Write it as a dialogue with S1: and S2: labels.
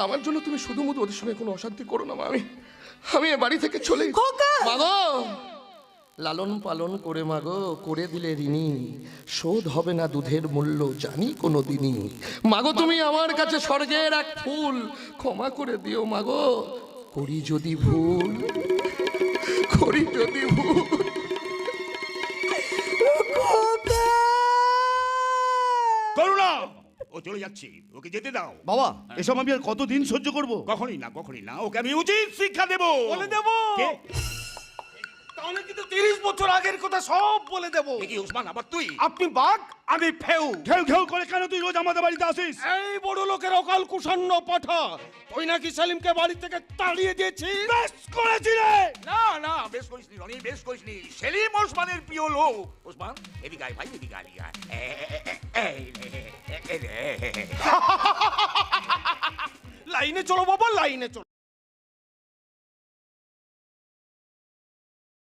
S1: আমার জন্য তুমি শুধু মধু ওদের সঙ্গে কোনো অশান্তি করো না মা। আমি এ বাড়ি থেকে চলে মাগো, লালন পালন করে মাগো করে দিলে ঋণী, শোধ হবে না দুধের মূল্য জানি কোনো দিনই। মাগো তুমি আমার কাছে স্বর্গের এক ফুল, ক্ষমা করে দিও মাগো করি যদি ভুল, করি যদি ভুল।
S2: করুণা, ও চলে যাচ্ছে, ওকে যেতে দাও।
S3: বাবা এসব আমি আর কতদিন সহ্য করব?
S2: কখনই না, ওকে আমি উচিত শিক্ষা দেবো।
S4: বলে দেবো।
S2: কে?
S4: তাহলে কিন্তু 30 বছর আগের কথা সব বলে দেবো।
S2: এ কি ওসমান, আবার তুই?
S4: আপনি বাঘ, আমি ফেউ।
S3: ঘেউ ঘেউ করে কেন তুই রোজ আমাদের বাড়িতে আসিস?
S4: এই বড় লোকের অকাল কুষণ্য পাঠা, তুই নাকি সেলিমকে বাড়ি থেকে তাড়িয়ে দিয়েছিস।
S3: বেশ করেছি রে।
S2: না, বেশ করিসনি রনি, বেশ করিসনি। সেলিম ওসমানের প্রিয় লোক। ওসমান এদিকে আয় ভাই, এদিকে আয়।
S4: লাইনে চলো বাবা, লাইনে চলো।